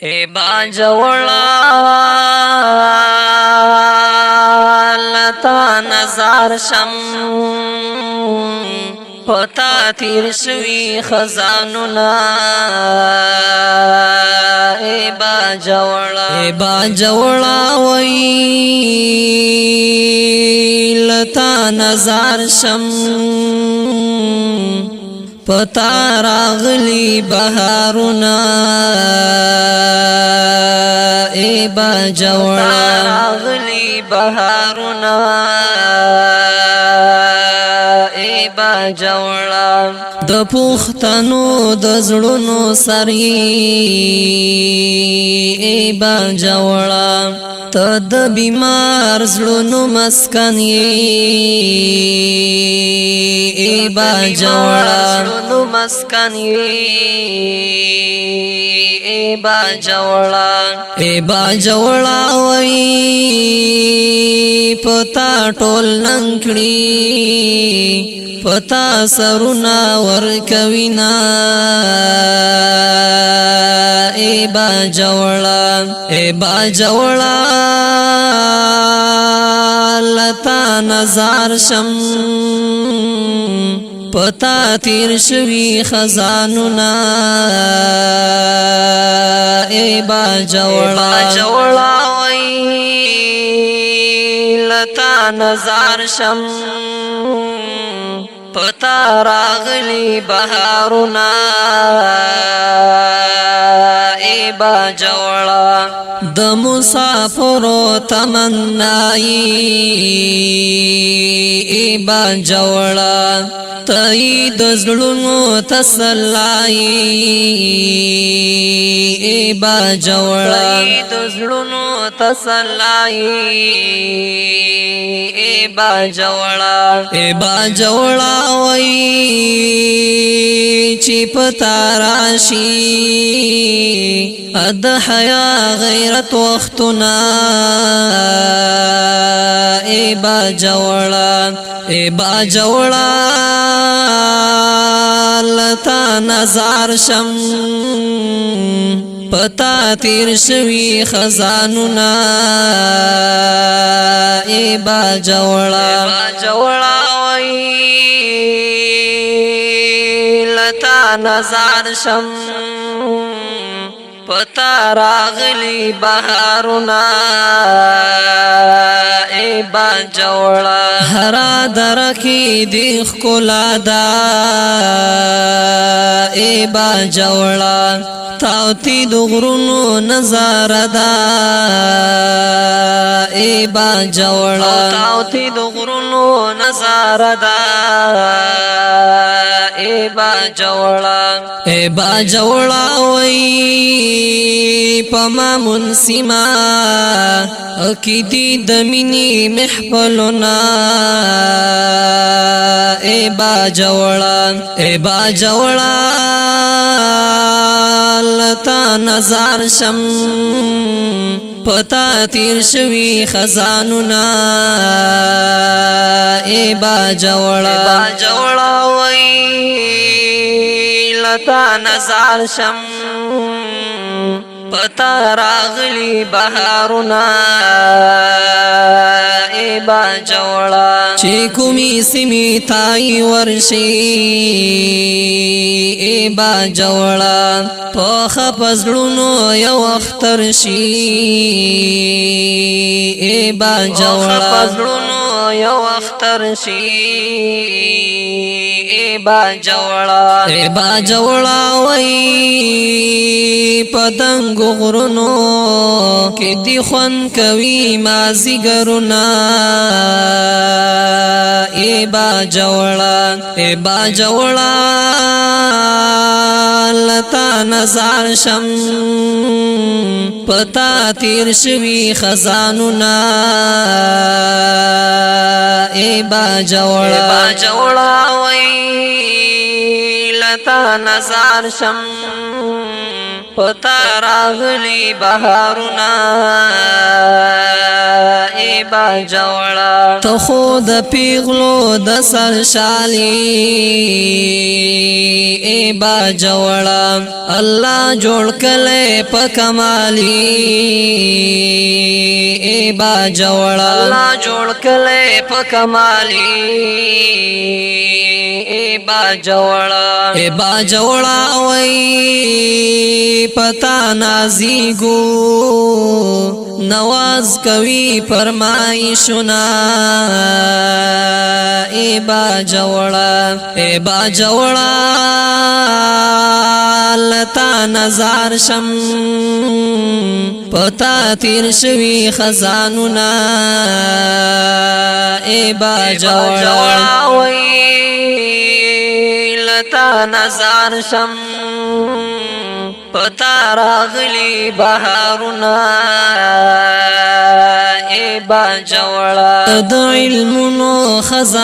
اے باجوڑا لتا نظر شم پتا تیر شوی خزانونا اے باجوڑا وی لتا نظر شم پتا راغلی بہارونا اے باجوڑا راغلی بہارونا اے باجوڑا د پختنو د زړونو سری اے باجوڑا ته د بیمار زړونو مسکن اے باجوڑا زړونو مسکن اے باجوڑا وی پتا ټول ننکړي پتا سرونا ورکوینا اے باجوڑا لتا نظر شم پتا تیر شوی خزانونا اے باجوڑا وی لتا نظر شم پتا راغلی بہارونا اے باجوڑا د مسافرو تمنائی اے باجوڑا تئی د زړونو تسلائی اے باجوڑا تئی د زړونو تسلائی اے باجوڑا وی چی پتا راشی اد حیا غیرت وختنا اے باجوڑا لتا نظر شم پتا تیر شوی خزانونا اے باجوڑا وی لتا نظر شم پتا راغلی بہارونا اے باجوڑا ہرا درکی دیخ کلا دا اے باجوڑا تاوتی دغرونو نظر دا اے باجوڑا تاوتی دغرونو نظر دا اے باجوڑا وی پما منسیما اکیدی دمینی محفلونا اے باجوڑا لتا نظر شم پتا تیر شوی خزانونا اے باجوڑا وی لتا نظر شم پتا راغلی بہارونا اے باجوڑا چی کمی سمی تائی ورشی اے باجوڑا پوخ پزلونو یو اختر شی اے باجوڑا وی پتنگ غرونو کی دی خون کوي مازی گرونا اے باجوڑا لتا نظر شم پتا تیر شوی خزانونا اے باجوڑا وی لتا نظر شم پتا راغلی بہارونا ای با جوړا ته خود پیغلو د سرشالي ای با جوړا الله جوړ کله په کمالي ای با جوړا الله جوړ کله په کمالي ای با جوړا وای پتا نازیګو نواز کوي فرمایشنا ای با جوړا لتا نظر شم پتا تیر شوی خزانونا ای با جوړا وای لتا نظر شم پتا راغلی بهارونا ای با جوړا د علمونو خزانه